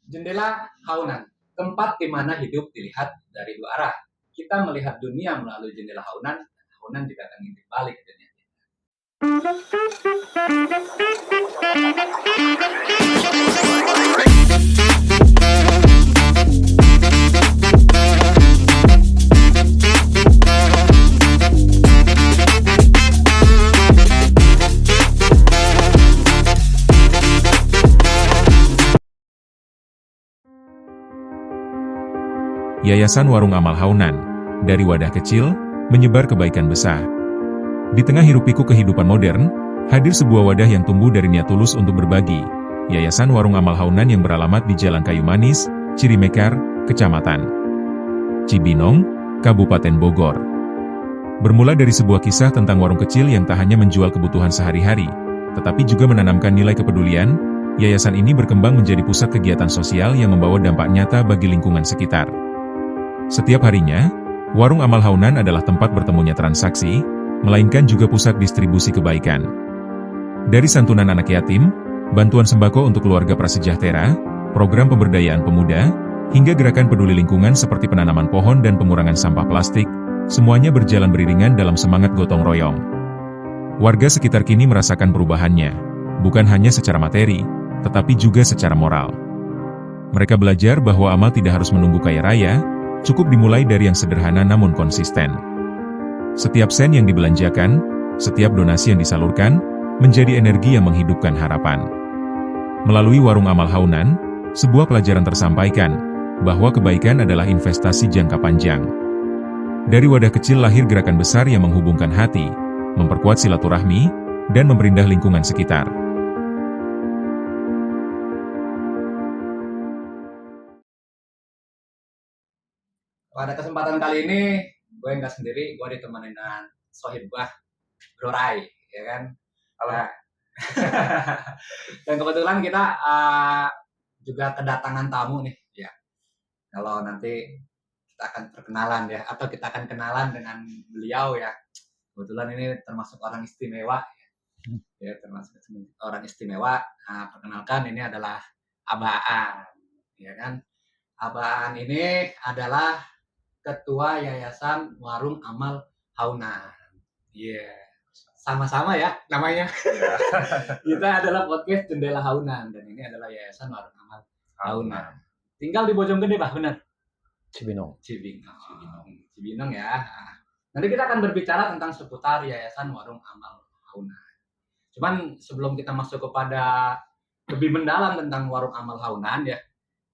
Jendela Haunan, tempat di mana hidup dilihat dari dua arah. Kita melihat dunia melalui jendela Haunan, Haunan juga akan ngintip balik ke dunia. Yayasan Warung Amal Haunan, dari wadah kecil, menyebar kebaikan besar. Di tengah hiruk-pikuk kehidupan modern, hadir sebuah wadah yang tumbuh dari niat tulus untuk berbagi. Yayasan Warung Amal Haunan yang beralamat di Jalan Kayu Manis, Cirimekar, Kecamatan Cibinong, Kabupaten Bogor. Bermula dari sebuah kisah tentang warung kecil yang tak hanya menjual kebutuhan sehari-hari, tetapi juga menanamkan nilai kepedulian, yayasan ini berkembang menjadi pusat kegiatan sosial yang membawa dampak nyata bagi lingkungan sekitar. Setiap harinya, Warung Amal Haunan adalah tempat bertemunya transaksi, melainkan juga pusat distribusi kebaikan. Dari santunan anak yatim, bantuan sembako untuk keluarga prasejahtera, program pemberdayaan pemuda, hingga gerakan peduli lingkungan seperti penanaman pohon dan pengurangan sampah plastik, semuanya berjalan beriringan dalam semangat gotong royong. Warga sekitar kini merasakan perubahannya, bukan hanya secara materi, tetapi juga secara moral. Mereka belajar bahwa amal tidak harus menunggu kaya raya, cukup dimulai dari yang sederhana namun konsisten. Setiap sen yang dibelanjakan, setiap donasi yang disalurkan, menjadi energi yang menghidupkan harapan. Melalui Warung Amal Haunan, sebuah pelajaran tersampaikan, bahwa kebaikan adalah investasi jangka panjang. Dari wadah kecil lahir gerakan besar yang menghubungkan hati, memperkuat silaturahmi, dan memperindah lingkungan sekitar. Pada kesempatan kali ini, gue nggak sendiri, gue ditemani dengan sohib gue, Bro Rai, ya kan? Nah, dan kebetulan kita juga kedatangan tamu nih, ya. Kalau nanti kita akan perkenalan ya, atau kita akan kenalan dengan beliau ya. Kebetulan ini termasuk orang istimewa, ya termasuk orang istimewa. Nah, perkenalkan ini adalah Abaan, ya kan? Abaan ini adalah Ketua Yayasan Warung Amal Haunan. Iya, sama-sama ya namanya. Kita adalah podcast Jendela Haunan dan ini adalah Yayasan Warung Amal Haunan. Tinggal di Bojonggede, Bah, benar? Cibinong. Cibinong ya. Nah, nanti kita akan berbicara tentang seputar Yayasan Warung Amal Haunan. Cuman sebelum kita masuk kepada lebih mendalam tentang Warung Amal Haunan ya,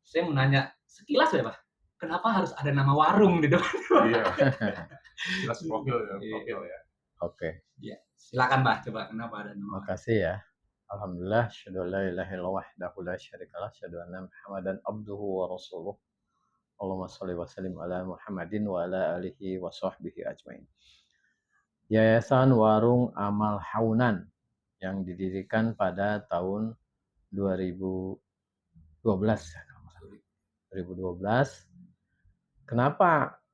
saya mau nanya sekilas ya, Pak. Kenapa harus ada nama warung di depan? Iya. Jelas profil ya. Oke. Ya, silakan, Mbak. Coba kenapa ada nama? Makasih ya. Alhamdulillah, syahadu la ilaha illallah wahdahu la syarikalah, syahadu anna Muhammadan abduhu wa rasuluh. Allahumma shalli wa sallim ala Muhammadin wa ala alihi wa sahbihi ajmain. Yayasan Warung Amal Haunan yang didirikan pada tahun 2012. Kenapa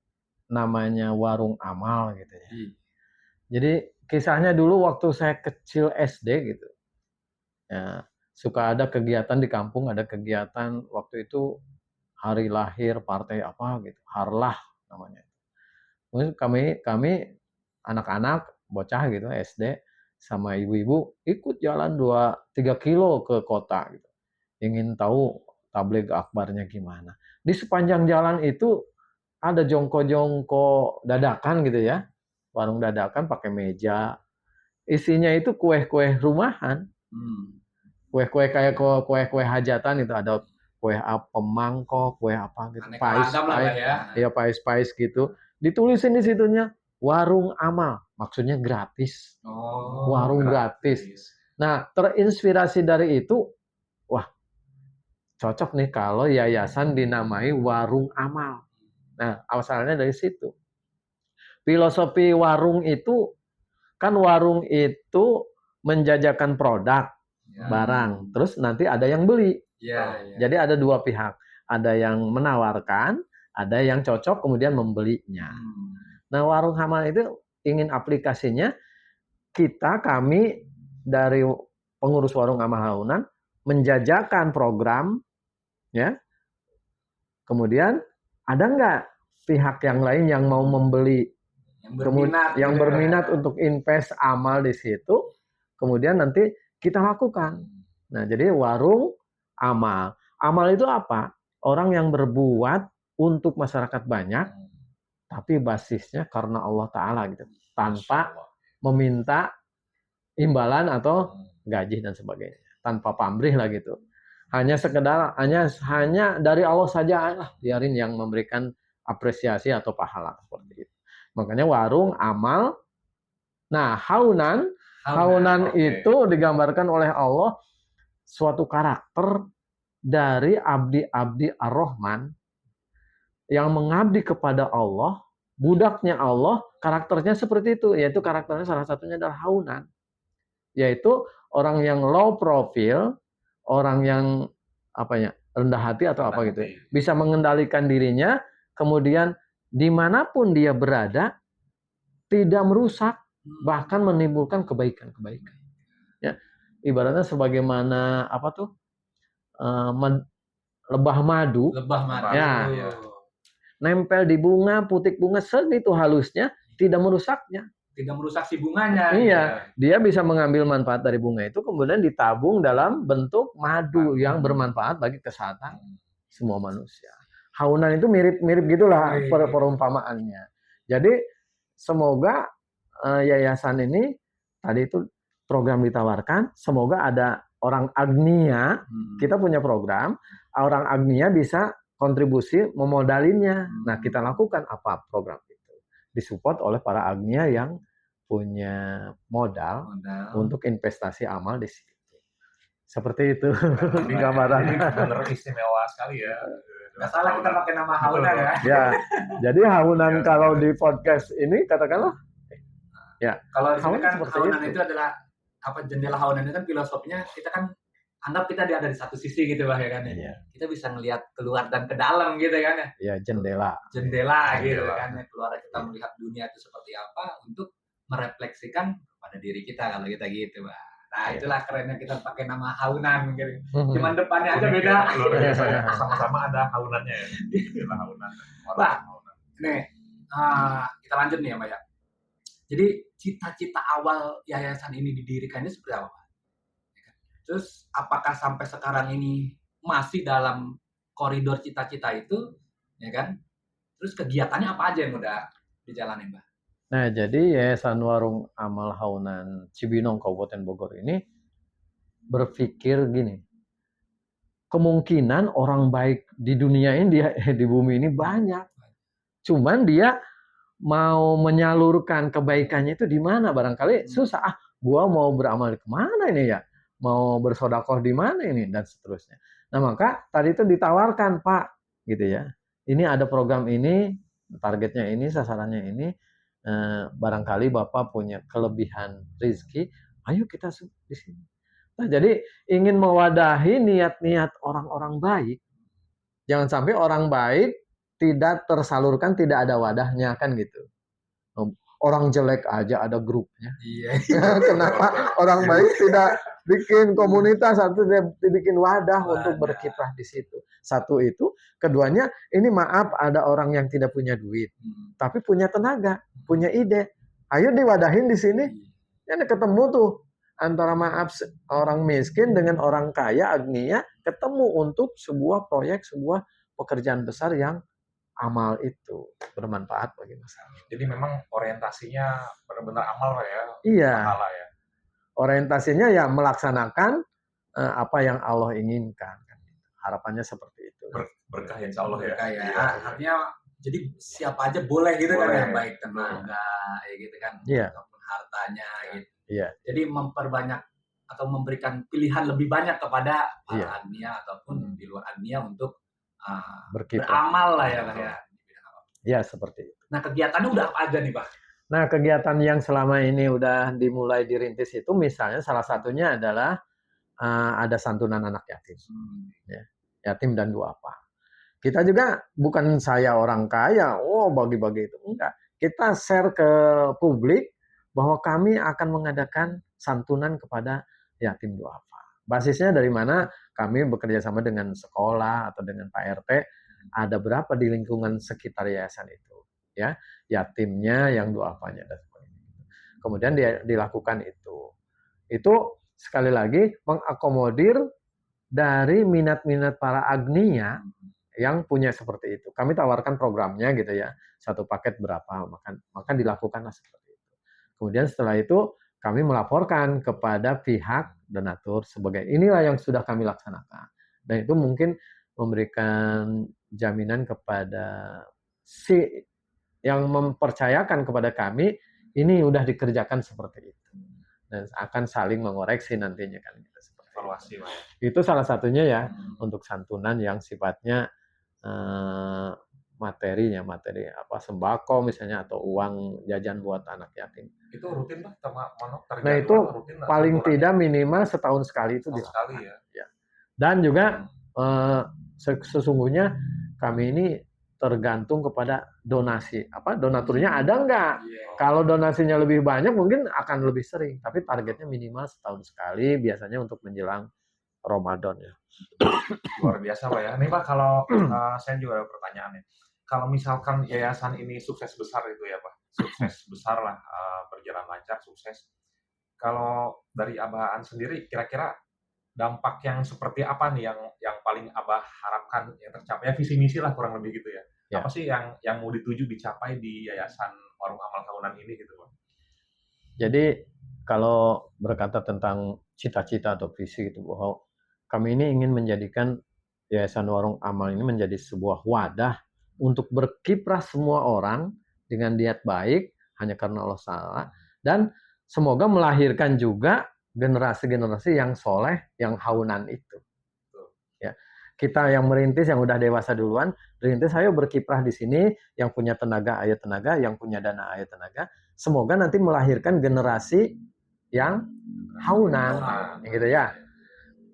namanya Warung Amal gitu ya? Jadi kisahnya dulu waktu saya kecil SD gitu, ya suka ada kegiatan di kampung, ada kegiatan waktu itu hari lahir partai apa gitu, Harlah namanya. Mungkin kami anak-anak bocah gitu SD sama ibu-ibu ikut jalan 2-3 kilo ke kota gitu, ingin tahu tabligh akbarnya gimana. Di sepanjang jalan itu ada jongko-jongko dadakan gitu ya, warung dadakan pakai meja, isinya itu kue-kue rumahan, kue-kue kayak kue-kue hajatan itu, ada kue pemangkok, kue apa gitu, pais gitu, ditulisin di situnya Warung Amal, maksudnya gratis, warung gratis. Nah, terinspirasi dari itu, wah cocok nih kalau yayasan dinamai Warung Amal. Nah, asalnya dari situ. Filosofi warung itu, kan warung itu menjajakan produk, barang, terus nanti ada yang beli. Jadi ada dua pihak, ada yang menawarkan, ada yang cocok kemudian membelinya. Nah, Warung Amal itu ingin aplikasinya, kami dari pengurus Warung Amal Haunan menjajakan program, ya, Kemudian ada nggak pihak yang lain yang mau membeli, yang gitu berminat ya. untuk invest amal di situ, kemudian nanti kita lakukan. Nah, jadi warung amal. Amal itu apa? Orang yang berbuat untuk masyarakat banyak, tapi basisnya karena Allah Ta'ala gitu, tanpa meminta imbalan atau gaji dan sebagainya, tanpa pamrih lah gitu. Hanya sekedar hanya dari Allah saja lah, biarin yang memberikan apresiasi atau pahala seperti itu. Makanya warung amal. Nah, haunan itu digambarkan oleh Allah suatu karakter dari abdi-abdi Ar-Rahman yang mengabdi kepada Allah, budaknya Allah, karakternya seperti itu, yaitu karakternya salah satunya adalah haunan, yaitu orang yang low profile, orang yang rendah hati atau apa gitu, bisa mengendalikan dirinya, kemudian dimanapun dia berada tidak merusak, bahkan menimbulkan kebaikan-kebaikan. Ya, ibaratnya sebagaimana lebah madu. Ya. Nempel di bunga, putik bunga segitu halusnya, tidak merusaknya. Tidak merusak si bunganya. Iya, dia bisa mengambil manfaat dari bunga itu, kemudian ditabung dalam bentuk madu yang bermanfaat bagi kesehatan semua manusia. Haunan itu mirip-mirip gitulah perumpamaannya. Jadi semoga yayasan ini tadi itu program ditawarkan, semoga ada orang agnia, kita punya program, orang agnia bisa kontribusi memodalinnya. Nah, kita lakukan apa program itu? Disupport oleh para agnia yang punya modal untuk investasi amal di situ. Seperti itu gambaran. Benar istimewa sekali ya. Nggak salah kita pakai nama haunan ya. Ya, jadi haunan kalau di podcast ini katakanlah, ya. Kalau di sini kan haunan itu adalah jendela haunan itu kan filosofinya kita kan anggap kita ada di satu sisi gitu ya kan ya. Iya. Kita bisa ngelihat keluar dan ke dalam gitu kan ya. Iya, jendela gitu kan ya, keluar kita melihat dunia itu seperti apa untuk merefleksikan pada diri kita kalau kita gitu, Pak. Nah, itulah kerennya kita pakai nama haunan mungkin. Cuman depannya aja beda. Luar biasa ya. Sama-sama ada haunannya ya. Istilah haunan. Pak, nih kita lanjut nih ya, Pak ya. Jadi cita-cita awal yayasan ini didirikannya seperti apa, Pak? Terus apakah sampai sekarang ini masih dalam koridor cita-cita itu, ya kan? Terus kegiatannya apa aja yang udah dijalanin, Pak? Nah, jadi Yayasan Warung Amal Haunan Cibinong Kabupaten Bogor ini berpikir gini, kemungkinan orang baik di dunia ini, di bumi ini banyak. Cuman dia mau menyalurkan kebaikannya itu di mana? Barangkali susah. Gua mau beramal kemana ini ya? Mau bersodakoh di mana ini? Dan seterusnya. Nah, maka tadi itu ditawarkan, Pak, gitu ya. Ini ada program ini, targetnya ini, sasarannya ini. Barangkali Bapak punya kelebihan rezeki, ayo kita di sini. Nah, jadi ingin mewadahi niat-niat orang-orang baik. Jangan sampai orang baik tidak tersalurkan, tidak ada wadahnya kan gitu. Orang jelek aja ada grupnya. Iya. Kenapa orang baik tidak bikin komunitas atau dibikin wadah untuk berkiprah di situ? Satu itu, keduanya ini maaf ada orang yang tidak punya duit, tapi punya tenaga, punya ide. Ayo diwadahin di sini. Ini ketemu tuh antara orang miskin dengan orang kaya agnia ketemu untuk sebuah proyek, sebuah pekerjaan besar yang amal itu bermanfaat bagi masyarakat. Jadi memang orientasinya benar-benar amal ya. Iya. Pahala ya. Orientasinya ya melaksanakan apa yang Allah inginkan. Harapannya seperti itu. Berkah insya Allah ya. Ya. Artinya jadi siapa aja boleh gitu kan ya, baik tenaga ya gitu kan, ataupun hartanya gitu. Iya. Jadi memperbanyak atau memberikan pilihan lebih banyak kepada para agnia ataupun di luar agnia untuk beramal lah ya, Pak ya. Ya, seperti itu. Nah, kegiatannya udah apa aja nih, Pak? Nah, kegiatan yang selama ini udah dimulai dirintis itu misalnya salah satunya adalah ada santunan anak yatim. Ya, yatim dan duafa. Kita juga bukan saya orang kaya, bagi-bagi itu. Enggak. Kita share ke publik bahwa kami akan mengadakan santunan kepada yatim duafa. Basisnya dari mana? Kami bekerja sama dengan sekolah atau dengan Pak RT ada berapa di lingkungan sekitar yayasan itu, ya, yatimnya yang duafanya dan sebagainya. Kemudian dia dilakukan itu sekali lagi mengakomodir dari minat-minat para agniya yang punya seperti itu. Kami tawarkan programnya gitu ya, satu paket berapa, maka dilakukanlah seperti itu. Kemudian setelah itu kami melaporkan kepada pihak donatur sebagai inilah yang sudah kami laksanakan. Dan itu mungkin memberikan jaminan kepada si yang mempercayakan kepada kami ini udah dikerjakan seperti itu. Dan akan saling mengoreksi nantinya kan gitu, seperti Evaluasi, Pak. itu salah satunya ya untuk santunan yang sifatnya materi apa sembako misalnya atau uang jajan buat anak yatim. Itu rutin Pak sama Manok terjadwal Nah itu rutin paling santunannya? tidak minimal setahun sekali itu Setahun sekali ya. Dan juga sesungguhnya kami ini tergantung kepada donasi. Donaturnya ada nggak? Kalau donasinya lebih banyak mungkin akan lebih sering. Tapi targetnya minimal setahun sekali biasanya untuk menjelang Ramadan ya. Luar biasa Pak ya. Nih Pak kalau saya juga ada pertanyaan nih. Kalau misalkan yayasan ini sukses besar itu ya Pak, sukses besar lah, berjalan lancar, sukses. Kalau dari Abaan sendiri, kira-kira dampak yang seperti apa nih yang paling Abah harapkan yang tercapai? Ya visi misi lah kurang lebih gitu ya. Ya. Apa sih yang mau dituju dicapai di Yayasan Warung Amal Tahunan ini gitu Pak? Jadi kalau berkata tentang cita-cita atau visi gitu bahwa kami ini ingin menjadikan Yayasan Warung Amal ini menjadi sebuah wadah untuk berkiprah semua orang dengan niat baik hanya karena Allah salah, dan semoga melahirkan juga generasi-generasi yang soleh, yang haunan itu. Ya, kita yang merintis, yang udah dewasa duluan, merintis, ayo berkiprah di sini, yang punya tenaga, ayo tenaga, yang punya dana, ayo tenaga. Semoga nanti melahirkan generasi yang haunan, gitu ya.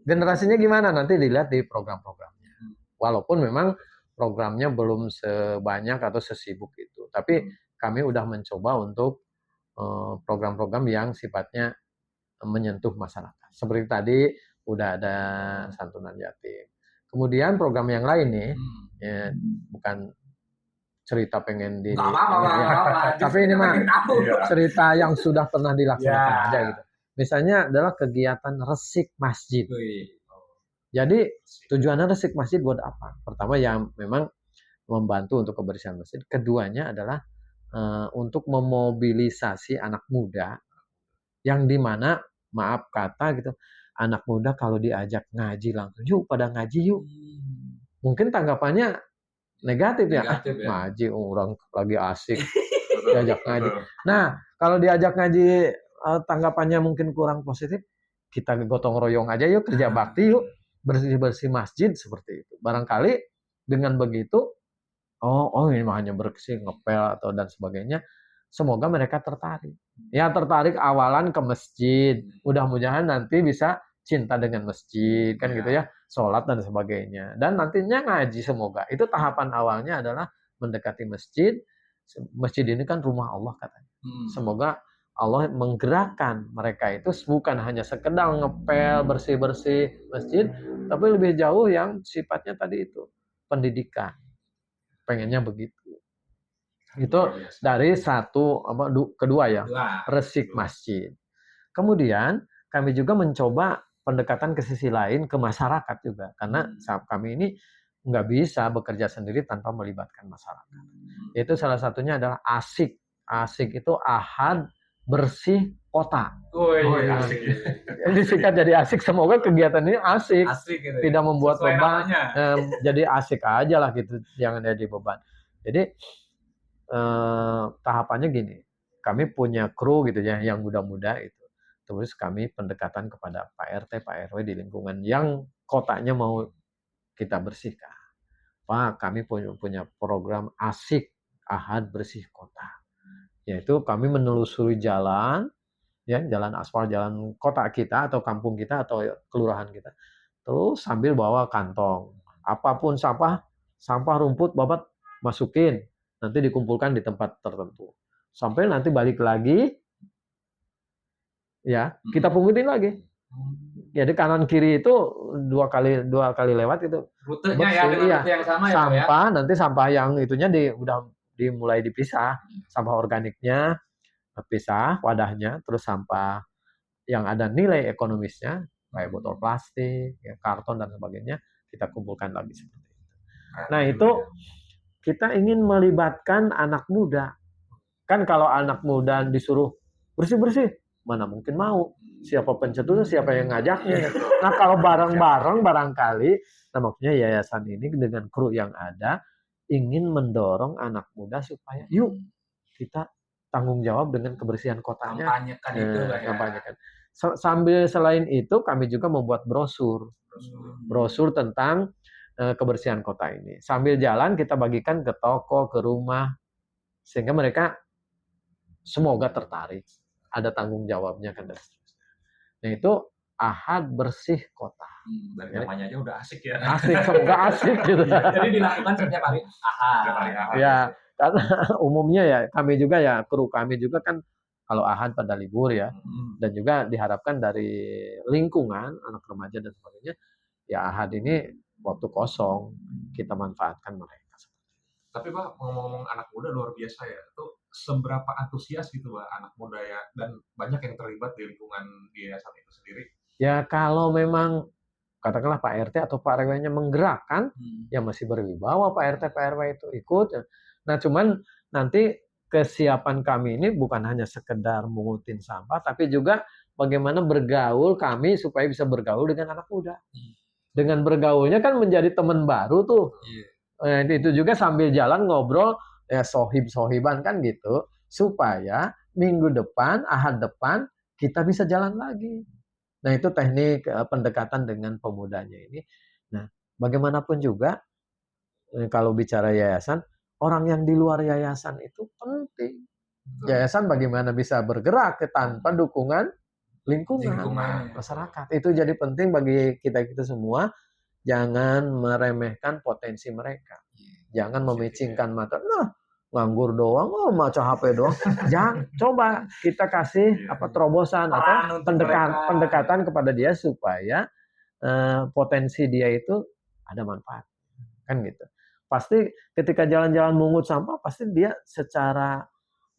Generasinya gimana nanti dilihat di program-programnya. Walaupun memang programnya belum sebanyak atau sesibuk itu, tapi kami udah mencoba untuk program-program yang sifatnya menyentuh masyarakat. Seperti tadi udah ada santunan yatim. Kemudian program yang lain nih, ya, bukan cerita pengen di tapi ini mah cerita yang sudah pernah dilaksanakan aja gitu. Misalnya adalah kegiatan resik masjid. Jadi tujuannya resik masjid buat apa? Pertama yang memang membantu untuk kebersihan masjid. Keduanya adalah untuk memobilisasi anak muda yang dimana maaf kata gitu, anak muda kalau diajak ngaji langsung, yuk pada ngaji yuk. Mungkin tanggapannya negatif ya. Ngaji orang lagi asik diajak ngaji. Nah kalau diajak ngaji tanggapannya mungkin kurang positif, kita gotong royong aja yuk, kerja bakti yuk, bersih-bersih masjid seperti itu. Barangkali dengan begitu, oh ini hanya bersih, ngepel atau dan sebagainya, semoga mereka tertarik. Ya tertarik awalan ke masjid, mudah-mudahan nanti bisa cinta dengan masjid, kan gitu ya, sholat dan sebagainya. Dan nantinya ngaji semoga. Itu tahapan awalnya adalah mendekati masjid. Masjid ini kan rumah Allah katanya. Semoga Allah menggerakkan mereka itu bukan hanya sekedar ngepel, bersih-bersih masjid, tapi lebih jauh yang sifatnya tadi itu, pendidikan. Pengennya begitu. Itu dari kedua ya, resik masjid. Kemudian kami juga mencoba pendekatan ke sisi lain ke masyarakat juga, karena kami ini nggak bisa bekerja sendiri tanpa melibatkan masyarakat. Itu salah satunya adalah asik. Asik itu ahad bersih kota. Asik. Disingkat jadi asik. Semoga kegiatan ini asik, gitu. tidak membuat beban. Jadi asik aja lah gitu, jangan jadi beban. Jadi tahapannya gini, kami punya kru gitu ya yang muda-muda itu. Terus kami pendekatan kepada Pak RT, Pak RW di lingkungan yang kotanya mau kita bersihkan. Pak, kami punya program asik ahad bersih kota. Yaitu kami menelusuri jalan, ya, jalan aspal, jalan kota kita atau kampung kita atau kelurahan kita. Terus sambil bawa kantong. Apapun sampah rumput, babat masukin. Nanti dikumpulkan di tempat tertentu. Sampai nanti balik lagi, ya, kita pungutin lagi. Jadi kanan kiri itu dua kali lewat itu Rutenya ya, bersih, dengan iya. rute yang sama ya, Pak ya. Sampah nanti sampah yang itunya udah dimulai dipisah, sampah organiknya pisah wadahnya, terus sampah yang ada nilai ekonomisnya kayak botol plastik, ya, karton dan sebagainya kita kumpulkan lagi seperti itu. Nah itu kita ingin melibatkan anak muda. Kan kalau anak muda disuruh bersih-bersih, mana mungkin mau. Siapa pencetusnya, siapa yang ngajaknya. Nah kalau bareng-bareng barangkali, nah maksudnya yayasan ini dengan kru yang ada, ingin mendorong anak muda supaya yuk kita tanggung jawab dengan kebersihan kotanya. Kampanyekan itu Pak ya. Kampanyekan. Sambil selain itu kami juga membuat brosur tentang kebersihan kota ini. Sambil jalan kita bagikan ke toko, ke rumah, sehingga mereka semoga tertarik, ada tanggung jawabnya kan dan seterusnya. Nah itu Ahad Bersih Kota. Dari namanya aja udah asik ya. Asik, semoga asik gitu. Jadi dilakukan setiap hari Ahad. Ya, karena umumnya ya kami juga ya kru kami juga kan kalau Ahad pada libur ya, dan juga diharapkan dari lingkungan anak remaja dan sebagainya ya Ahad ini waktu kosong kita manfaatkan mereka. Tapi Pak, ngomong-ngomong anak muda luar biasa ya. Itu seberapa antusias gitu Pak anak muda ya, dan banyak yang terlibat di lingkungan yayasan itu sendiri. Ya kalau memang katakanlah Pak RT atau Pak RW-nya menggerakkan, ya masih berwibawa Pak RT, Pak RW itu ikut. Nah cuman nanti kesiapan kami ini bukan hanya sekedar mengutin sampah, tapi juga bagaimana bergaul kami supaya bisa bergaul dengan anak muda. Dengan bergaulnya kan menjadi teman baru tuh. Itu juga sambil jalan ngobrol, ya sohib-sohiban kan gitu, supaya minggu depan, Ahad depan, kita bisa jalan lagi. Nah itu teknik pendekatan dengan pemudanya ini. Nah bagaimanapun juga, kalau bicara yayasan, orang yang di luar yayasan itu penting. Yayasan bagaimana bisa bergerak tanpa dukungan lingkungan masyarakat. Itu jadi penting bagi kita semua. Jangan meremehkan potensi mereka. Jangan memicingkan mata. Nah, nganggur doang, oh maca HP doang. Jangan, coba kita kasih terobosan atau pendekatan kepada dia supaya potensi dia itu ada manfaat. Kan gitu. Pasti ketika jalan-jalan mungut sampah, pasti dia secara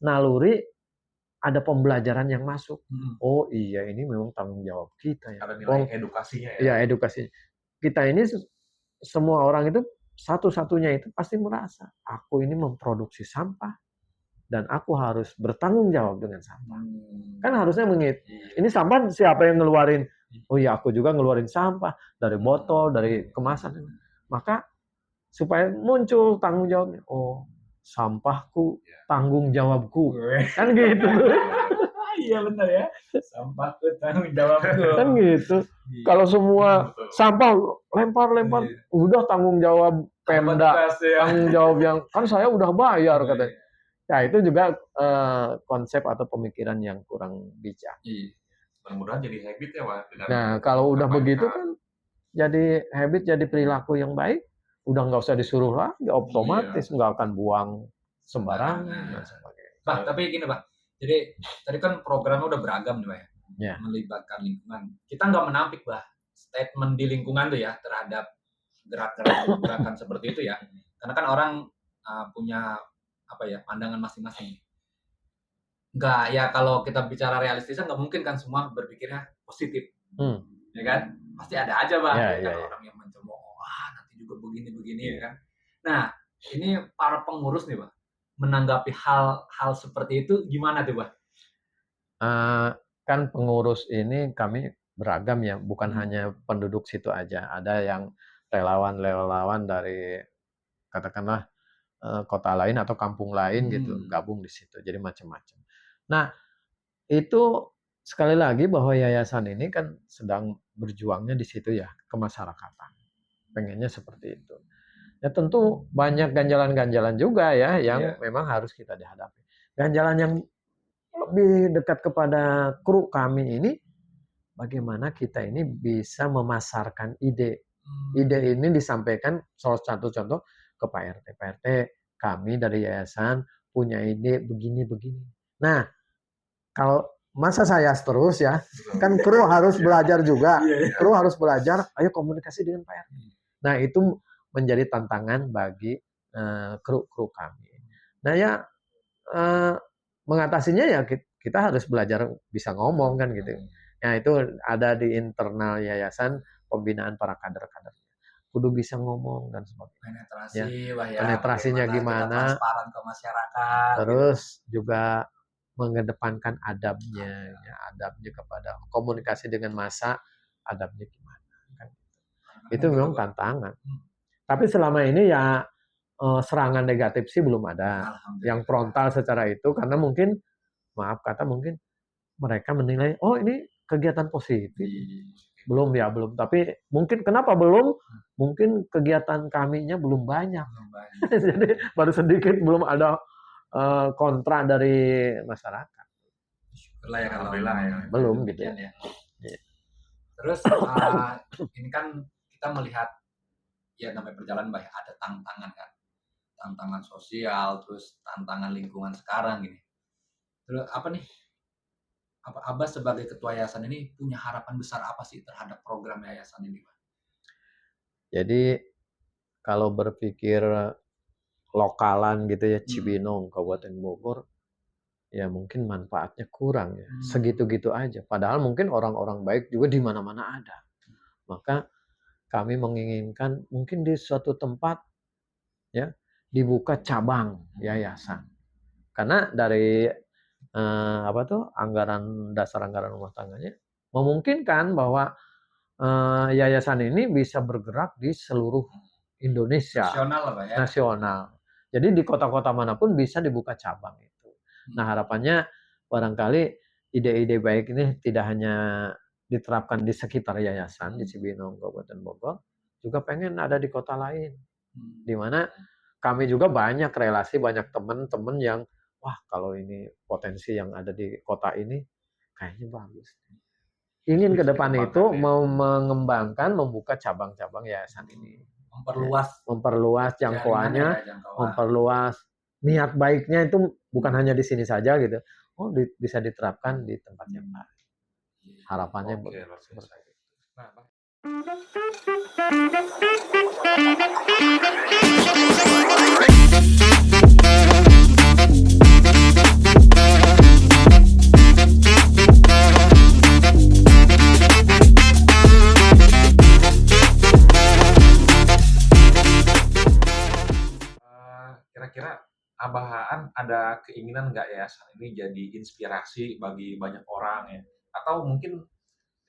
naluri ada pembelajaran yang masuk. Oh iya, ini memang tanggung jawab kita ya. Ada nilai edukasinya ya. Iya, edukasi. Kita ini semua orang itu satu-satunya itu pasti merasa aku ini memproduksi sampah dan aku harus bertanggung jawab dengan sampah. Kan harusnya ini sampah siapa yang ngeluarin? Oh iya, aku juga ngeluarin sampah dari botol, dari kemasan. Maka supaya muncul tanggung jawabnya. Oh, sampahku tanggung jawabku. Kan gitu. Iya benar ya. Sampahku tanggung jawabku. Kan gitu. Kalau semua sampah lempar, udah tanggung jawab Pemda, tanggung jawab yang kan saya udah bayar katanya. Nah itu juga konsep atau pemikiran yang kurang bijak. Mudah-mudahan jadi habit ya Pak. Nah kalau udah begitu kan jadi habit, jadi perilaku yang baik, udah nggak usah disuruh lagi, otomatis nggak akan buang sembarangan dan sebagainya. Pak, tapi gini Pak, jadi tadi kan programnya udah beragam nih Pak ya, melibatkan lingkungan. Kita nggak menampik Pak statement di lingkungan tuh ya terhadap gerakan seperti itu ya, karena kan orang punya pandangan masing-masing. Nggak ya, kalau kita bicara realistis nggak mungkin kan semua berpikirnya positif, ya kan? Pasti ada aja Pak, orang yang mencemooh, nanti juga begini ya kan. Nah ini para pengurus nih Pak, menanggapi hal seperti itu gimana tuh Pak? Kan pengurus ini kami beragam ya, bukan hanya penduduk situ aja, ada yang relawan dari katakanlah kota lain atau kampung lain gitu, gabung di situ, jadi macam-macam. Nah itu sekali lagi bahwa yayasan ini kan sedang berjuangnya di situ ya, kemasyarakatan, pengennya seperti itu. Ya tentu banyak ganjalan-ganjalan juga ya yang memang harus kita dihadapi. Ganjalan yang lebih dekat kepada kru kami ini, bagaimana kita ini bisa memasarkan ide. Ide ini disampaikan salah satu contoh ke Pak RT. Pak RT, kami dari yayasan punya ide begini. Nah, kalau masa saya terus ya, Betul. kan kru harus Iya. belajar juga, Iya, kru harus belajar, ayo komunikasi dengan Pak RT. Nah itu menjadi tantangan bagi kru kami. Nah ya mengatasinya ya kita harus belajar bisa ngomong kan gitu. Nah itu ada di internal yayasan pembinaan para kader-kader. Kudu bisa ngomong dan sebagainya. Penetrasi, Ya, wah ya, penetrasinya bagaimana kita gimana, transparan ke masyarakat. terus juga mengedepankan adabnya, ya, adabnya kepada komunikasi dengan massa, adabnya gimana. Kan. Itu Gitu, memang Pak. tantangan. Tapi selama ini ya serangan negatif sih belum ada. Yang Alhamdulillah. frontal secara itu karena mungkin maaf kata mungkin mereka menilai oh ini kegiatan positif. Belum ya, belum. Tapi mungkin kenapa belum? Mungkin kegiatan kaminya belum banyak. Belum banyak. Jadi baru sedikit belum ada kontra dari masyarakat. Syukurlah ya kalau Alhamdulillah ya. Belum gitu demikian ya. ya. Terus ini kan kita melihat ya namanya perjalanan banyak ada tantangan kan. Tantangan sosial, terus tantangan lingkungan sekarang gini. Terus apa nih? Apa Abah sebagai ketua yayasan ini punya harapan besar apa sih terhadap program yayasan ini, Pak? Jadi kalau berpikir lokalan gitu ya Cibinong, Kabupaten Bogor, ya mungkin manfaatnya kurang ya. Segitu-gitu aja. Padahal mungkin orang-orang baik juga di mana-mana ada. Maka kami menginginkan mungkin di suatu tempat ya dibuka cabang yayasan. Karena dari dasar anggaran rumah tangganya memungkinkan bahwa yayasan ini bisa bergerak di seluruh Indonesia. Nasional lah, Pak ya. Nasional. Jadi di kota-kota manapun bisa dibuka cabang itu. Nah harapannya barangkali ide-ide baik ini tidak hanya diterapkan di sekitar yayasan di Cibinong, Kabupaten Bogor, juga pengen ada di kota lain. Di mana kami juga banyak relasi, banyak teman-teman yang wah kalau ini potensi yang ada di kota ini kayaknya bagus. Ingin ke depan itu mau mengembangkan, membuka cabang-cabang yayasan ini. Memperluas jangkauannya, memperluas niat baiknya itu bukan hanya di sini saja gitu. Oh, bisa diterapkan di tempat yang lain. Harapannya seperti itu. Kira-kira Abahaan ada keinginan nggak yayasan ini jadi inspirasi bagi banyak orang ya? Atau mungkin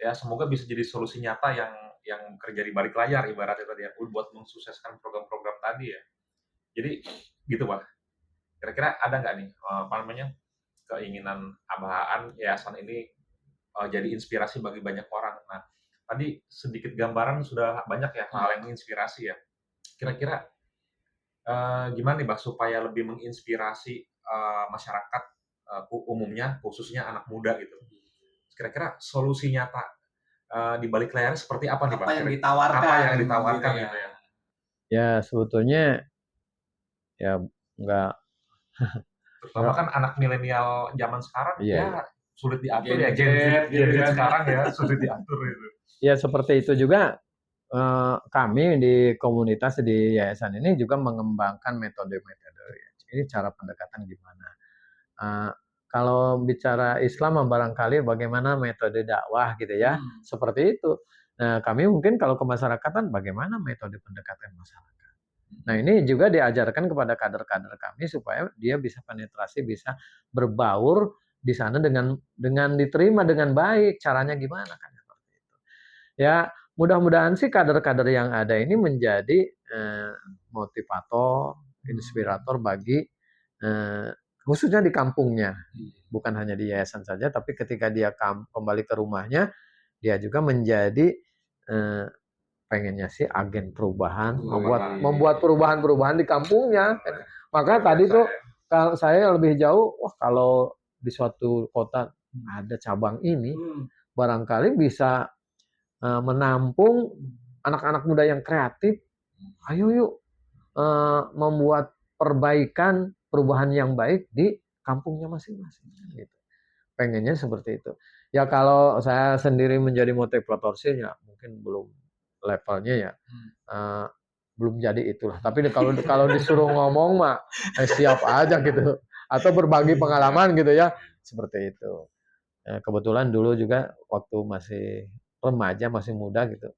ya semoga bisa jadi solusi nyata yang kerja di balik layar ibaratnya tadi ya, buat mensukseskan program-program tadi ya. Jadi gitu Pak. Kira-kira ada nggak nih keinginan Abahaan yayasan ini jadi inspirasi bagi banyak orang. Nah, tadi sedikit gambaran sudah banyak ya hal yang menginspirasi ya. Kira-kira gimana nih Pak supaya lebih menginspirasi masyarakat umumnya, khususnya anak muda gitu. Kira-kira solusi nyata di balik layar seperti apa nih Pak? Apa yang ditawarkan? Apa yang ditawarkan gitu ya? Ya sebetulnya ya nggak. Terutama kan anak milenial zaman sekarang ya sulit diatur ya, Gen Z sekarang ya sulit diatur itu. Ya seperti itu juga kami di komunitas di yayasan ini juga mengembangkan metode-metode. Ini cara pendekatan gimana? Kalau bicara Islam barangkali bagaimana metode dakwah gitu ya, seperti itu. Nah kami mungkin kalau kemasyarakatan bagaimana metode pendekatan masyarakat. Nah ini juga diajarkan kepada kader-kader kami supaya dia bisa penetrasi, bisa berbaur di sana dengan diterima dengan baik. Caranya gimana kan seperti itu. Ya mudah-mudahan sih kader-kader yang ada ini menjadi motivator, inspirator bagi khususnya di kampungnya. Bukan hanya di yayasan saja, tapi ketika dia kembali ke rumahnya, dia juga menjadi pengennya sih agen perubahan, membuat perubahan-perubahan di kampungnya. Maka tadi tuh kalau saya lebih jauh, wah kalau di suatu kota ada cabang ini, barangkali bisa menampung anak-anak muda yang kreatif. Ayo yuk membuat perbaikan perubahan yang baik di kampungnya masing-masing. Gitu. pengennya seperti itu. Ya kalau saya sendiri menjadi motivator sih ya mungkin belum levelnya ya. eh, belum jadi itulah. Tapi kalau kalau disuruh ngomong mah siap aja gitu. Atau berbagi pengalaman gitu ya. Seperti itu. Kebetulan dulu juga waktu masih remaja, masih muda gitu,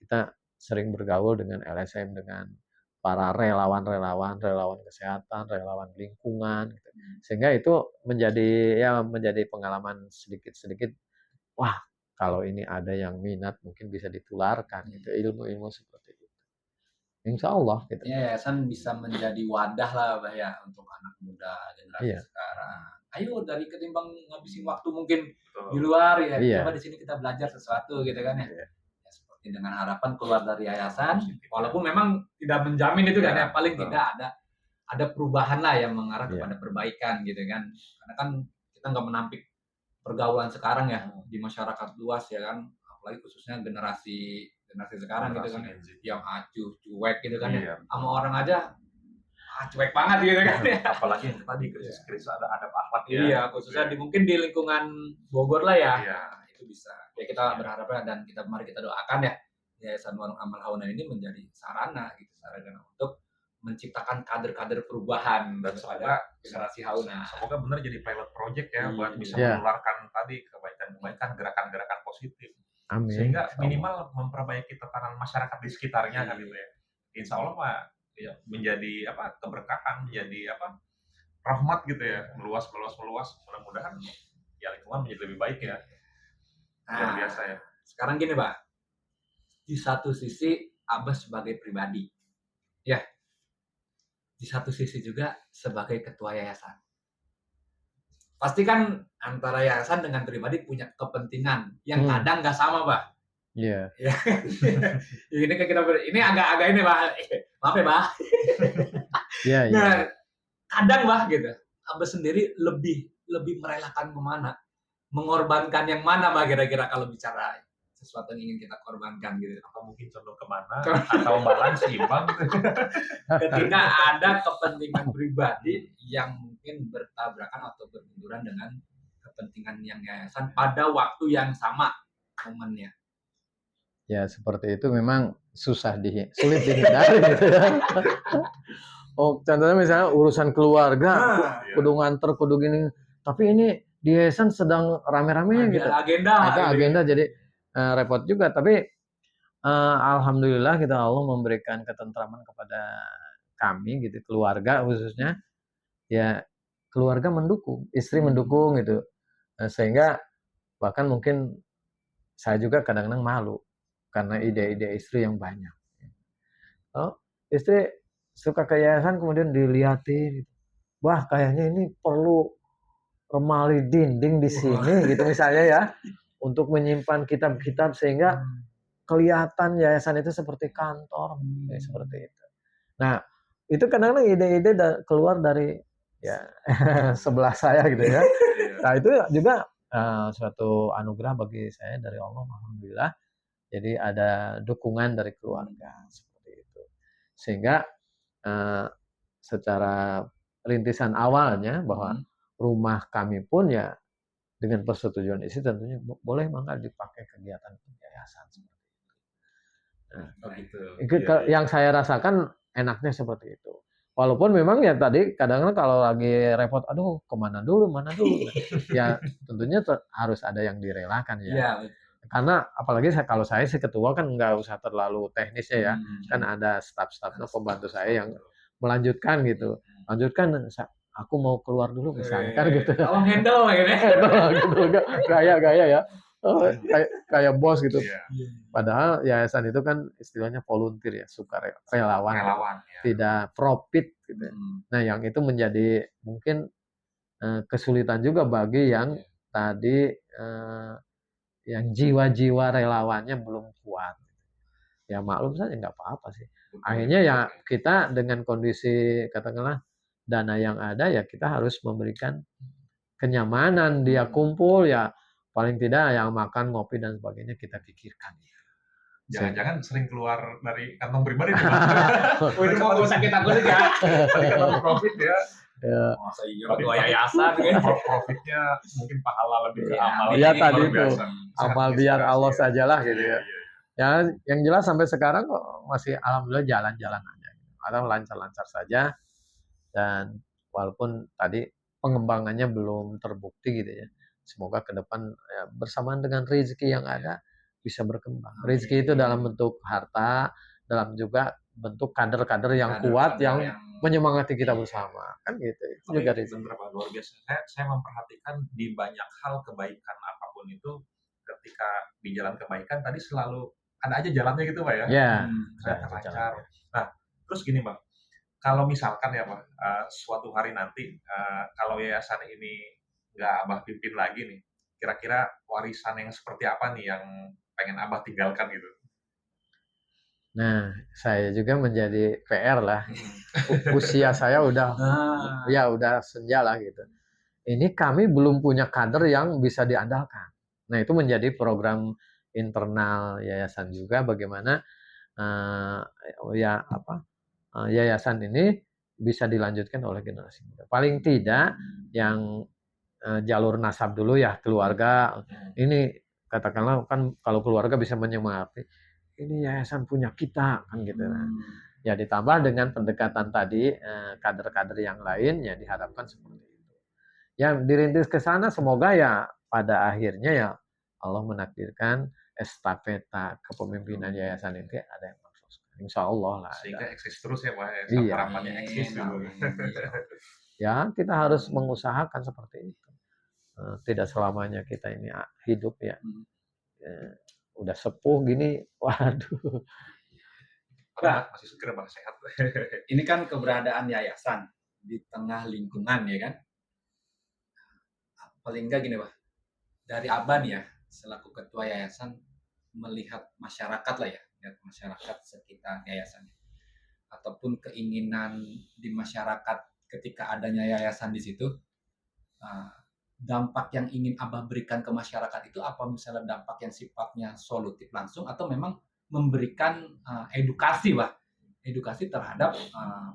kita sering bergaul dengan LSM, dengan para relawan-relawan, relawan kesehatan, relawan lingkungan, gitu. Sehingga itu menjadi pengalaman sedikit-sedikit. Wah, kalau ini ada yang minat mungkin bisa ditularkan gitu, ilmu-ilmu seperti itu. Insya Allah gitu. Ya, yayasan bisa menjadi wadah lah Bah ya untuk anak muda generasi Iya. sekarang. Ayo dari ketimbang ngabisin waktu mungkin Betul. di luar ya, Iya. coba di sini kita belajar sesuatu gitu kan ya. Iya. Ya, seperti dengan harapan keluar dari yayasan, walaupun memang tidak menjamin itu kan ya, paling betul. tidak ada perubahan lah yang mengarah Iya. kepada perbaikan gitu kan. Karena kan kita nggak menampik pergaulan sekarang ya di masyarakat luas ya kan, apalagi khususnya generasi sekarang gitu kan, Generasi Gen Z. yang acuh cuek gitu kan Iya. ya, sama orang aja cuek banget gitu kan ya. Apalagi yang tadi krisis ada adab akhlak ya. Iya, khususnya mungkin di lingkungan Bogor lah ya. Iya. Nah, itu bisa. Ya kita berharapnya dan mari kita doakan ya Yayasan Warung Amal Haunan ini menjadi sarana untuk menciptakan kader-kader perubahan Dan kepada generasi Haunan. Semoga benar jadi pilot project ya buat bisa Iya. menularkan tadi kebaikan-kebaikan, gerakan-gerakan positif. Amin. Sehingga minimal memperbaiki tatanan masyarakat di sekitarnya kan gitu ya. Insya Allah Pak ya, menjadi keberkahan, menjadi rahmat gitu ya, meluas. Mudah-mudahan ya lingkungan menjadi lebih baik ya. Luar biasa ya. Sekarang gini Pak, di satu sisi Abah sebagai pribadi, ya, di satu sisi juga sebagai ketua yayasan. Pasti kan antara yayasan dengan pribadi punya kepentingan yang kadang nggak sama, Pak. Iya. Ya. Ini kan ini agak ini, Pak. Maaf ya, Pak. Iya, iya. Nah, kadang, Pak, gitu. Abah sendiri lebih merelakan kemana? Mengorbankan yang mana, Pak, kira-kira kalau bicara sesuatu yang ingin kita korbankan gitu. Atau mungkin condong kemana? Atau balance imbang gitu. Ketika ada kepentingan pribadi yang mungkin bertabrakan atau berbenturan dengan kepentingan yang yayasan pada waktu yang sama momennya. Ya seperti itu memang sulit dihindari gitu ya. Oh, contohnya misalnya urusan keluarga, kudu nganter, kudu gini. Tapi ini di yayasan sedang rame-ramenya gitu. Ada agenda jadi repot juga. Tapi alhamdulillah kita Allah memberikan ketentraman kepada kami gitu, keluarga khususnya. Ya keluarga mendukung, istri mendukung gitu. Sehingga bahkan mungkin saya juga kadang-kadang malu karena ide-ide istri yang banyak. Oh, istri suka ke yayasan kemudian dilihatin, wah kayaknya ini perlu remali dinding di sini gitu misalnya ya, untuk menyimpan kitab-kitab sehingga kelihatan yayasan itu seperti kantor, seperti itu. Nah itu kadang-kadang ide-ide keluar dari ya sebelah saya gitu ya. Nah itu juga suatu anugerah bagi saya dari Allah, alhamdulillah. Jadi ada dukungan dari keluarga seperti itu. Sehingga secara rintisan awalnya bahwa rumah kami pun ya dengan persetujuan istri tentunya boleh mangga dipakai kegiatan yayasan seperti itu. Nah, yang saya rasakan enaknya seperti itu. Walaupun memang ya tadi kadang-kadang kalau lagi repot, aduh mana dulu. Ya tentunya harus ada yang direlakan ya. Iya. Karena apalagi kalau saya sih ketua kan nggak usah terlalu teknisnya ya. Kan ada staf-stafnya pembantu saya yang melanjutkan gitu. Lanjutkan, aku mau keluar dulu misalnya kan gitu. Tolong handle gitu. Gaya ya. Kayak bos gitu. Padahal yayasan itu kan istilahnya volunteer ya, suka relawan ya. Tidak profit gitu. Nah, yang itu menjadi mungkin kesulitan juga bagi yang tadi yang jiwa-jiwa relawannya belum kuat. Ya maklum saja nggak apa-apa sih. Akhirnya ya kita dengan kondisi katakanlah dana yang ada ya kita harus memberikan kenyamanan dia kumpul ya paling tidak yang makan, ngopi dan sebagainya kita pikirkan. Jangan-jangan sering keluar dari kantong pribadi. Itu mau usah kita kulik ya. Tadi kantong profit ya. Ya, Masa iya Tapi ketua yayasan kan. profitnya mungkin pahala lebih ke Iya, amal. iya Ini tadi luar itu. biasa. Sangat Amal biar menginspirasi, Allah ya. sajalah gitu Iya, ya. iya. Ya, yang jelas sampai sekarang kok masih alhamdulillah jalan-jalan aja. Atau lancar-lancar saja, dan walaupun tadi pengembangannya belum terbukti gitu ya. Semoga ke depan ya, bersamaan dengan rezeki yang ada bisa berkembang. Rezeki itu dalam bentuk harta, dalam juga bentuk kader-kader yang kuat Kader-kader yang menyemangati kita Iya. bersama. Kan gitu. Itu Tapi juga rezeki. bener Pak, luar biasa. Saya memperhatikan di banyak hal kebaikan apapun itu, ketika di jalan kebaikan tadi selalu ada aja jalannya gitu Pak ya. Ya, Ternyata ada lancar. jalannya. Nah, terus gini Bang, kalau misalkan ya Pak, suatu hari nanti kalau yayasan ini nggak Abah pimpin lagi nih, kira-kira warisan yang seperti apa nih yang pengen Abah tinggalkan gitu? Nah, saya juga menjadi PR lah. Usia saya udah Nah, ya udah senja lah gitu. Ini kami belum punya kader yang bisa diandalkan. Nah, itu menjadi program internal yayasan juga bagaimana eh, ya apa yayasan ini bisa dilanjutkan oleh generasi muda. Paling tidak yang jalur nasab dulu ya keluarga. Ini katakanlah kan kalau keluarga bisa menyemangati ini yayasan punya kita kan gitu. Nah, ya ditambah dengan pendekatan tadi kader-kader yang lain ya diharapkan seperti itu. Ya dirintis ke sana semoga ya pada akhirnya ya Allah menakdirkan estafeta kepemimpinan yayasan ini ada yang masuk. Insya Allah lah. Sehingga eksis terus ya Pak, ya. Iya. Harapannya eksis gitu. Ya kita harus mengusahakan seperti itu. Tidak selamanya kita ini hidup ya. Udah sepuh gini, waduh. Padahal masih seger Bang, sehat. ini kan keberadaan yayasan di tengah lingkungan ya kan. Paling enggak gini Pak, dari Abah nih ya, selaku ketua yayasan melihat masyarakat lah ya, lihat masyarakat sekitar yayasannya. Ataupun keinginan di masyarakat ketika adanya yayasan di situ, dampak yang ingin Abah berikan ke masyarakat itu apa misalnya dampak yang sifatnya solutif langsung atau memang memberikan edukasi Pak, edukasi terhadap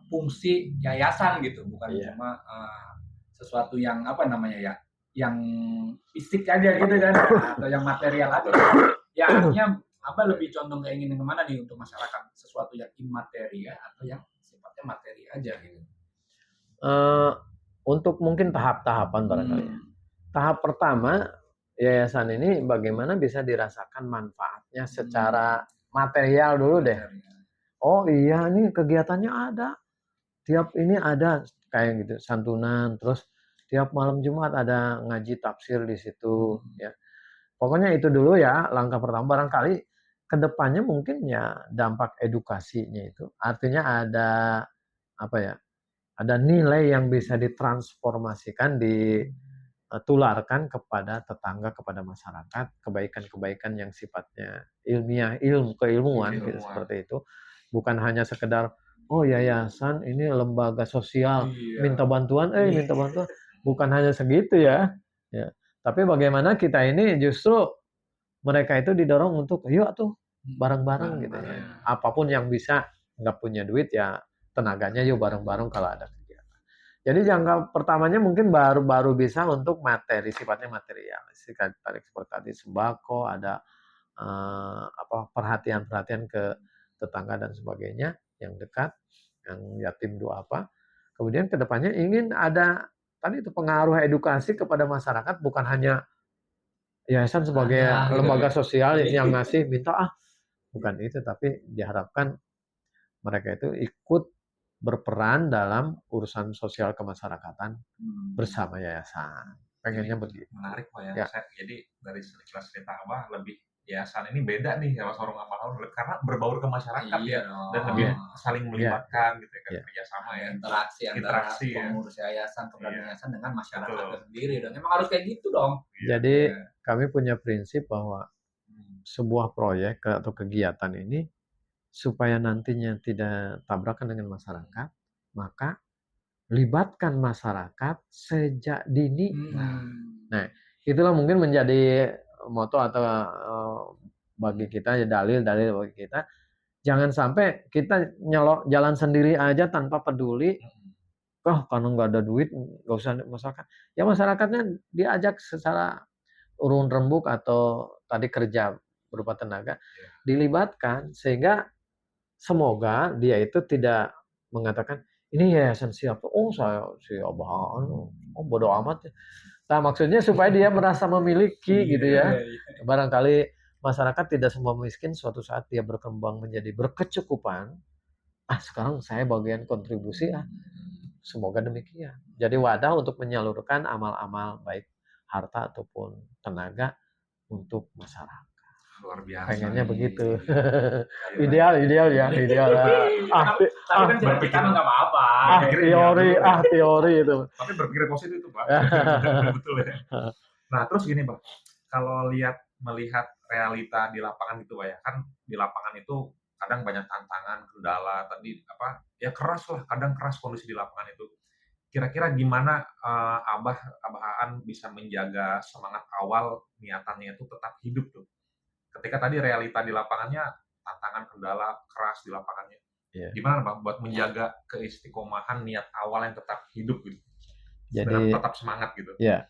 fungsi yayasan gitu, bukan Iya. cuma sesuatu yang apa namanya ya, yang fisik aja gitu kan, atau yang material aja. Ya artinya Abah lebih condong keinginan kemana nih untuk masyarakat, sesuatu yang imateri ya atau yang sifatnya materi aja gitu. Untuk mungkin tahap-tahapan barangkali ya. Tahap pertama yayasan ini bagaimana bisa dirasakan manfaatnya secara material dulu deh. Oh iya nih kegiatannya ada, tiap ini ada kayak gitu santunan, terus tiap malam Jumat ada ngaji tafsir di situ ya. Pokoknya itu dulu ya langkah pertama. Barangkali kedepannya mungkin ya dampak edukasinya itu artinya ada apa ya, ada nilai yang bisa ditransformasikan, ditularkan kepada tetangga, kepada masyarakat, kebaikan-kebaikan yang sifatnya ilmiah, keilmuan gitu, seperti itu. Bukan hanya sekedar oh yayasan ini lembaga sosial minta bantuan bukan hanya segitu ya. Ya. Tapi bagaimana kita ini justru mereka itu didorong untuk yuk tuh bareng-bareng gitu ya. Apapun yang bisa, nggak punya duit ya tenaganya yuk bareng-bareng kalau ada kegiatan. Jadi jangka pertamanya mungkin baru bisa untuk materi, sifatnya material. Seperti tadi sembako, ada perhatian-perhatian ke tetangga dan sebagainya yang dekat, yang yatim dua apa. Kemudian kedepannya ingin ada tadi itu pengaruh edukasi kepada masyarakat, bukan hanya yayasan sebagai lembaga sosial yang ngasih minta bukan itu, tapi diharapkan mereka itu ikut berperan dalam urusan sosial kemasyarakatan bersama yayasan. Pengennya begitu. Menarik Pak ya. Jadi dari sekilas cerita Abah lebih yayasan ini beda nih sama Warung Amal Haunun karena berbaur ke masyarakat ya dan lebih saling melibatkan gitu kan, kerjasama ya. Interaksi antara pengurus yayasan, keberadaan yayasan dengan masyarakat sendiri dong. Emang harus kayak gitu dong. Jadi kami punya prinsip bahwa sebuah proyek atau kegiatan ini supaya nantinya tidak tabrakan dengan masyarakat, maka libatkan masyarakat sejak dini. Nah, itulah mungkin menjadi moto atau bagi kita ya dalil bagi kita. Jangan sampai kita nyelok jalan sendiri aja tanpa peduli Karena nggak ada duit nggak usah masyarakat. Ya masyarakatnya diajak secara urun rembuk atau tadi kerja berupa tenaga dilibatkan sehingga semoga dia itu tidak mengatakan ini yayasan siapa? Oh saya si Abahan, oh bodoh amat. Nah maksudnya supaya dia merasa memiliki gitu ya. Barangkali masyarakat tidak semua miskin, suatu saat dia berkembang menjadi berkecukupan. Sekarang saya bagian kontribusi Semoga demikian. Jadi wadah untuk menyalurkan amal-amal baik harta ataupun tenaga untuk masyarakat. Luar biasa. Pengennya begitu. Ideal. ideal ya, ideal. Tapi kan cita-cita nggak apa-apa. Teori itu. Tapi berpikir positif itu, Pak. Betul ya. Nah, terus gini, Pak. Kalau melihat realita di lapangan gitu, Pak ya. Kan di lapangan itu kadang banyak tantangan, kendala, tadi ya keras lah, kadang keras kondisi di lapangan itu. Kira-kira gimana Abah Aan bisa menjaga semangat awal niatannya itu tetap hidup tuh? Ketika tadi realita di lapangannya tantangan, kendala, keras di lapangannya. Gimana Pak buat menjaga keistiqomahan niat awal yang tetap hidup gitu? Jadi tetap semangat gitu. Ya.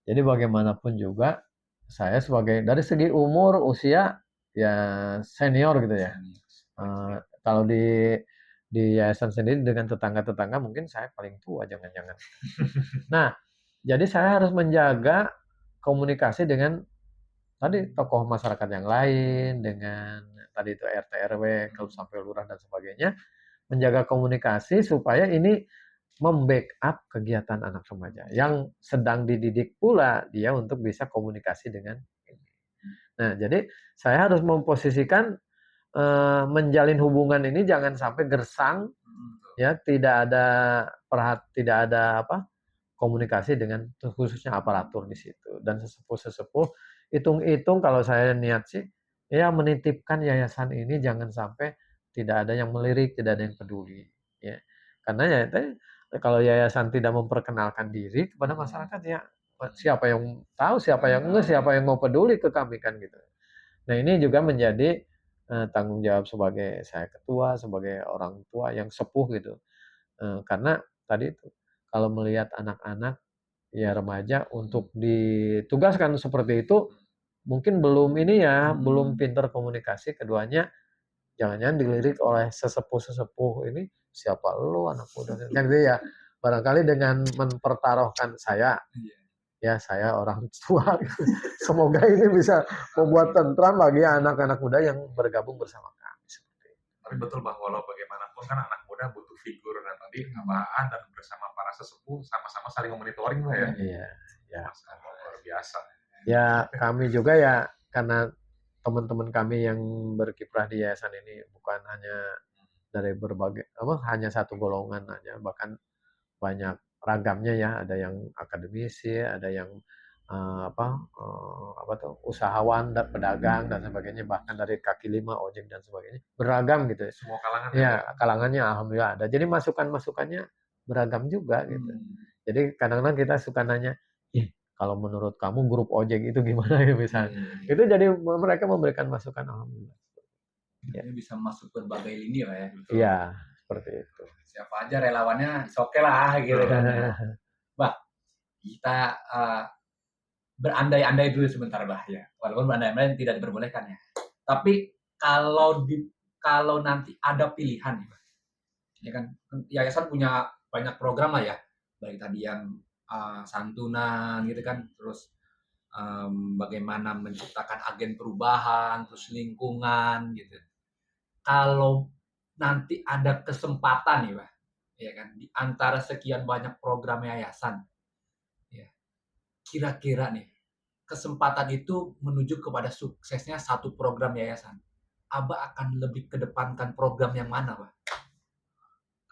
Jadi bagaimanapun juga saya sebagai dari segi umur, usia ya senior gitu ya. Kalau di yayasan sendiri dengan tetangga-tetangga mungkin saya paling tua jangan-jangan. Nah, jadi saya harus menjaga komunikasi dengan tadi tokoh masyarakat yang lain, dengan tadi itu RT RW, kalau sampai lurah dan sebagainya, menjaga komunikasi supaya ini membackup kegiatan anak remaja yang sedang dididik pula dia untuk bisa komunikasi dengan ini. Nah, jadi saya harus memposisikan menjalin hubungan ini jangan sampai gersang, ya tidak ada komunikasi dengan khususnya aparatur di situ. Dan sesepuh hitung-hitung kalau saya niat sih ya menitipkan yayasan ini jangan sampai tidak ada yang melirik, tidak ada yang peduli ya. Karena ya kalau yayasan tidak memperkenalkan diri kepada masyarakat ya siapa yang tahu, siapa yang enggak, siapa yang mau peduli ke kami kan gitu. Nah, ini juga menjadi tanggung jawab sebagai saya ketua, sebagai orang tua yang sepuh gitu. Karena tadi itu kalau melihat anak-anak ya remaja untuk ditugaskan seperti itu mungkin belum belum pintar komunikasi keduanya, jangan-jangan dilirik oleh sesepuh ini siapa lu anak muda kan gitu ya. Barangkali dengan mempertaruhkan saya orang tua semoga ini bisa membuat tentram bagi anak-anak muda yang bergabung bersama kami. Tapi betul bahwa walau bagaimanapun kan anak muda butuh figur dan tadi Abaan dan bersama para sesepuh sama-sama saling memonitoring lah ya. Iya. Luar biasa. Ya kami juga ya karena teman-teman kami yang berkiprah di yayasan ini bukan hanya dari berbagai hanya satu golongan aja, bahkan banyak ragamnya ya, ada yang akademisi, ada yang usahawan dan pedagang dan sebagainya, bahkan dari kaki lima, ojek dan sebagainya, beragam gitu ya. Semua kalangan ya kalangannya alhamdulillah ada. Jadi masukannya beragam juga gitu. Jadi kadang-kadang kita suka nanya, kalau menurut kamu grup ojek itu gimana ya misalnya. Itu jadi mereka memberikan masukan alhamdulillah. Ini bisa masuk berbagai lini lah ya. Iya, seperti itu. Siapa aja relawannya, oke lah gitu kan. Bah, kita berandai-andai dulu sebentar Bah ya. Walaupun berandai-andai tidak diperbolehkan ya. Tapi kalau nanti ada pilihan ya, ya kan yayasan punya banyak program lah ya, baik tadi yang santunan gitu kan, terus bagaimana menciptakan agen perubahan, terus lingkungan gitu. Kalau nanti ada kesempatan nih Pak, ya kan, di antara sekian banyak program yayasan, ya, kira-kira nih kesempatan itu menuju kepada suksesnya satu program yayasan, Abah akan lebih kedepankan program yang mana Pak?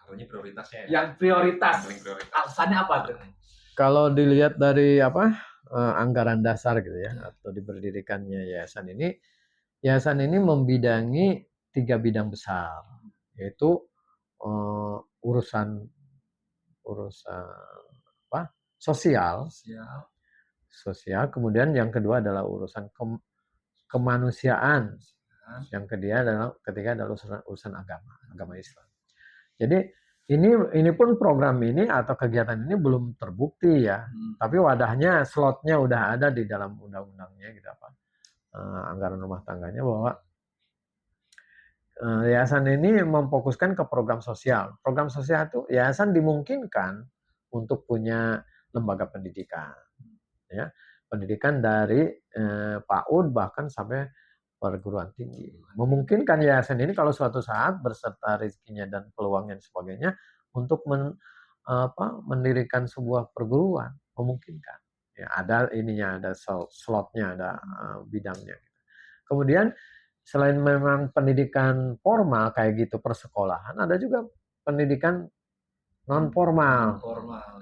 Katanya prioritasnya ya. Yang prioritas. Alasannya apa tuh? Kalau dilihat dari anggaran dasar gitu ya, atau diberdirikannya yayasan ini membidangi 3 bidang besar, yaitu urusan sosial, kemudian yang kedua adalah urusan kemanusiaan, yang ketiga adalah urusan agama Islam. Jadi ini pun program ini atau kegiatan ini belum terbukti ya. Tapi wadahnya, slotnya udah ada di dalam undang-undangnya gitu apa. Anggaran rumah tangganya bahwa yayasan ini memfokuskan ke program sosial. Program sosial itu yayasan dimungkinkan untuk punya lembaga pendidikan, ya, pendidikan dari PAUD bahkan sampai perguruan tinggi. Memungkinkan yayasan ini kalau suatu saat berserta rezekinya dan peluangnya dan sebagainya untuk mendirikan sebuah perguruan, memungkinkan. Ya, ada ininya, ada slotnya, ada bidangnya. Kemudian selain memang pendidikan formal kayak gitu persekolahan, ada juga pendidikan non formal.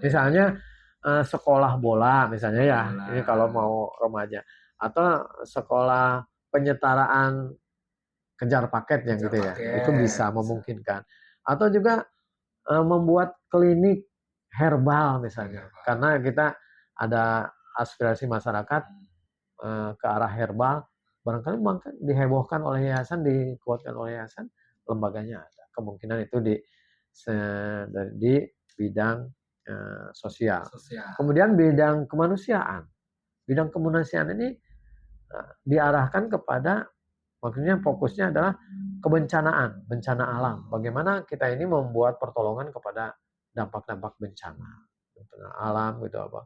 Misalnya sekolah bola misalnya ya, ini kalau mau remaja, atau sekolah penyetaraan kejar paket yang gitu ya, itu bisa memungkinkan. Atau juga membuat klinik herbal misalnya, karena kita ada aspirasi masyarakat ke arah herbal, barangkali dihebohkan oleh yayasan, dikuatkan oleh yayasan, lembaganya ada. Kemungkinan itu di bidang sosial. Kemudian bidang kemanusiaan. Bidang kemanusiaan ini diarahkan kepada, maksudnya fokusnya adalah kebencanaan, bencana alam. Bagaimana kita ini membuat pertolongan kepada dampak-dampak bencana alam gitu apa,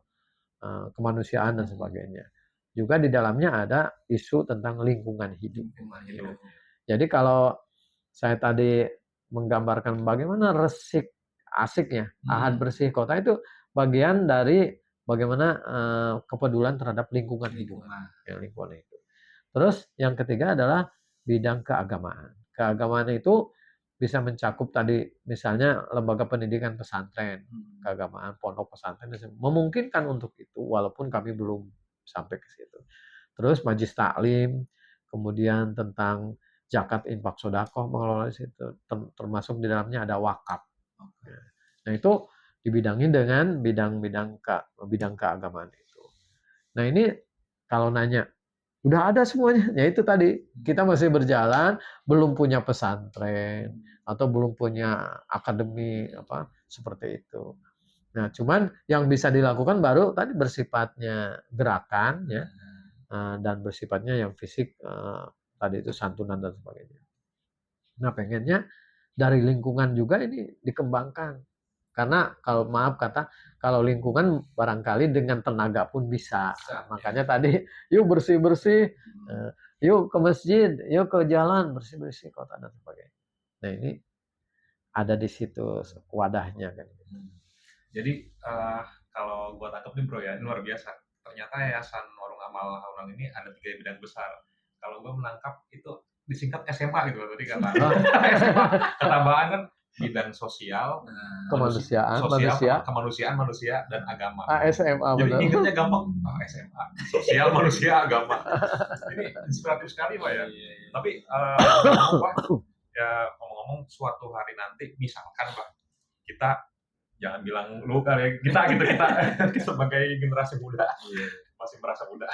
kemanusiaan dan sebagainya. Juga di dalamnya ada isu tentang lingkungan hidup. Jadi kalau saya tadi menggambarkan bagaimana resik asiknya Ahad Bersih Kota itu bagian dari bagaimana kepedulian terhadap lingkungan hidup. Ya, lingkungan hidup. Terus yang ketiga adalah bidang keagamaan. Keagamaan itu bisa mencakup tadi misalnya lembaga pendidikan pesantren, keagamaan, pondok pesantren, memungkinkan untuk itu walaupun kami belum sampai ke situ. Terus majlis taklim, kemudian tentang zakat, infak, sedekah, mengelola situ, termasuk di dalamnya ada wakaf. Nah itu dibidangi dengan bidang keagamaan itu. Nah ini kalau nanya, udah ada semuanya. Ya itu tadi, kita masih berjalan, belum punya pesantren atau belum punya akademi apa seperti itu. Nah, cuman yang bisa dilakukan baru tadi bersifatnya gerakan ya, dan bersifatnya yang fisik, tadi itu santunan dan sebagainya. Nah, pengennya dari lingkungan juga ini dikembangkan. Karena kalau lingkungan barangkali dengan tenaga pun bisa. Makanya tadi yuk bersih-bersih, yuk ke masjid, yuk ke jalan, bersih-bersih kota dan sebagainya. Nah ini ada di situ wadahnya kan. Jadi kalau gua tangkap nih bro ya, ini luar biasa. Ternyata Yayasan Warung Amal Haunan ini ada 3 bidang besar. Kalau gua menangkap itu disingkat SMA gitu tadi kata. SMA ketambahan kan bidang sosial, kemanusiaan, manusia dan agama. SMA jadi benar. ingatnya gampang, SMA, sosial, manusia, agama. Ini inspiratif sekali Pak ya. Tapi Pak, ya ngomong-ngomong suatu hari nanti misalkan Pak, kita jangan bilang lu kali ya, kita sebagai generasi muda masih merasa muda.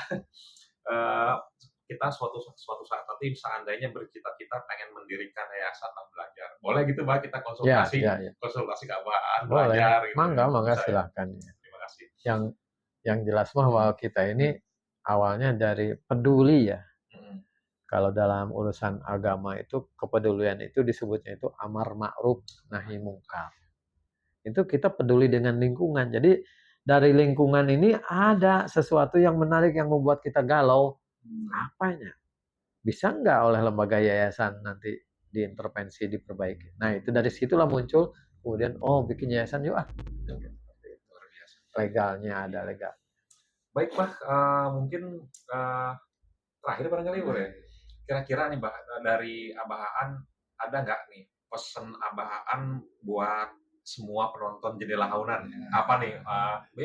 Kita suatu saat nanti seandainya bercita-cita pengen mendirikan yayasan belajar, boleh gitu Pak kita konsultasi, konsultasi keagamaan, belajar gitu. Mangga silahkan. Terima kasih. Yang jelas mah bahwa kita ini awalnya dari peduli ya. Kalau dalam urusan agama itu kepedulian itu disebutnya itu amar ma'ruf nahi mungkar. Itu kita peduli dengan lingkungan. Jadi dari lingkungan ini ada sesuatu yang menarik yang membuat kita galau. Apanya? Bisa nggak oleh lembaga yayasan nanti diintervensi, diperbaiki. Nah itu dari situlah muncul kemudian bikin yayasan yuk legalnya ada legal. Baik Pak, mungkin terakhir barangkali boleh. Kira-kira nih Mbak, dari Abah Aan ada nggak nih pesan Abah Aan buat semua penonton Jendela Haunan? Apa nih?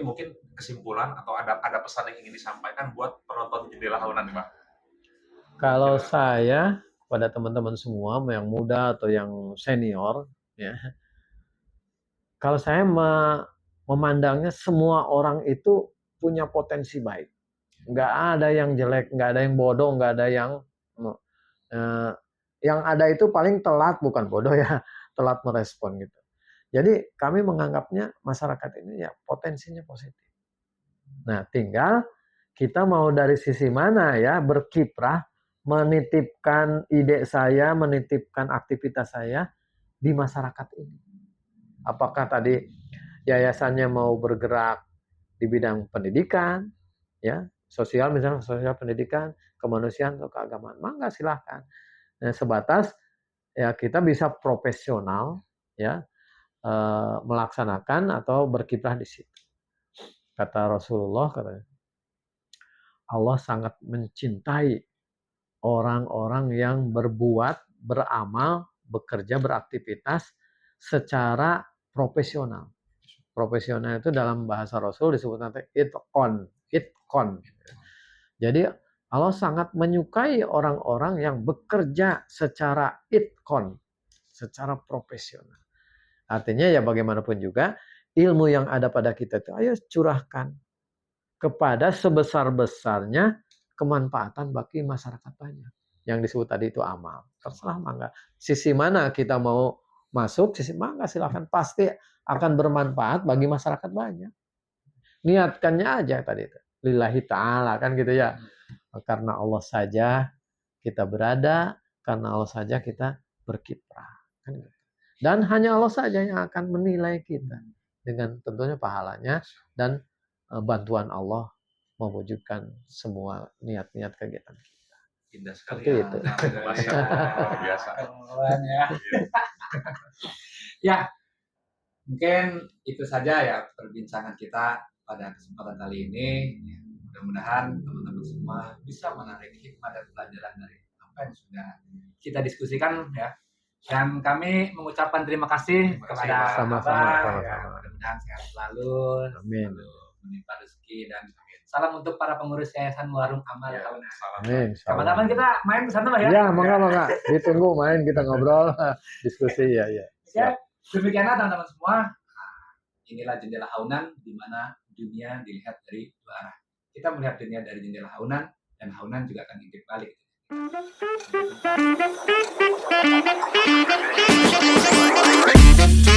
Mungkin kesimpulan atau ada pesan yang ingin disampaikan buat penonton Jendela Haunan nih Pak? Kalau saya pada teman-teman semua yang muda atau yang senior ya, kalau saya memandangnya semua orang itu punya potensi baik. Nggak ada yang jelek, nggak ada yang bodoh, nggak ada yang ada itu paling telat, bukan bodoh ya, telat merespon gitu. Jadi kami menganggapnya masyarakat ini ya potensinya positif. Nah, tinggal kita mau dari sisi mana ya berkiprah, menitipkan ide saya, menitipkan aktivitas saya di masyarakat ini. Apakah tadi yayasannya mau bergerak di bidang pendidikan, ya, sosial misalnya sosial pendidikan, kemanusiaan atau keagamaan, mangga silahkan. Nah, sebatas ya kita bisa profesional ya melaksanakan atau berkiprah di situ. Kata Rasulullah, katanya, Allah sangat mencintai orang-orang yang berbuat, beramal, bekerja, beraktivitas secara profesional. Profesional itu dalam bahasa Rasul disebut nanti itqon. Jadi Allah sangat menyukai orang-orang yang bekerja secara itqon, secara profesional. Artinya ya bagaimanapun juga ilmu yang ada pada kita itu ayo curahkan kepada sebesar-besarnya kemanfaatan bagi masyarakat banyak. Yang disebut tadi itu amal. Terserah mangga. Sisi mana kita mau masuk, sisi mangga silahkan. Pasti akan bermanfaat bagi masyarakat banyak. Niatkannya aja tadi itu. Lillahi ta'ala kan gitu ya. Karena Allah saja kita berada, karena Allah saja kita berkiprah. Kan gitu. Dan hanya Allah saja yang akan menilai kita dengan tentunya pahalanya dan bantuan Allah mewujudkan semua niat-niat kegiatan kita. Indah sekali. Seperti itu. Masya Allah, luar biasa. Ya. Ya, mungkin itu saja ya perbincangan kita pada kesempatan kali ini. Ya, mudah-mudahan teman-teman semua bisa menarik hikmah dan pelajaran dari apa yang sudah kita diskusikan ya. Dan kami mengucapkan terima kasih kepada Sama-sama. ya, mudah-mudahan sehat selalu, Amin. selalu menimpa rezeki dan salam untuk para pengurus Yayasan Warung Amal Ya, Tahunan. Amin. Kapan-kapan kita main ke sana Pak ya? Ya, mangga. Ditunggu main kita ngobrol, diskusi ya. Ya, demikianlah teman-teman semua. Nah, inilah jendela Haunan di mana dunia dilihat dari dua arah. Kita melihat dunia dari jendela Haunan dan Haunan juga akan intip balik. Thank you.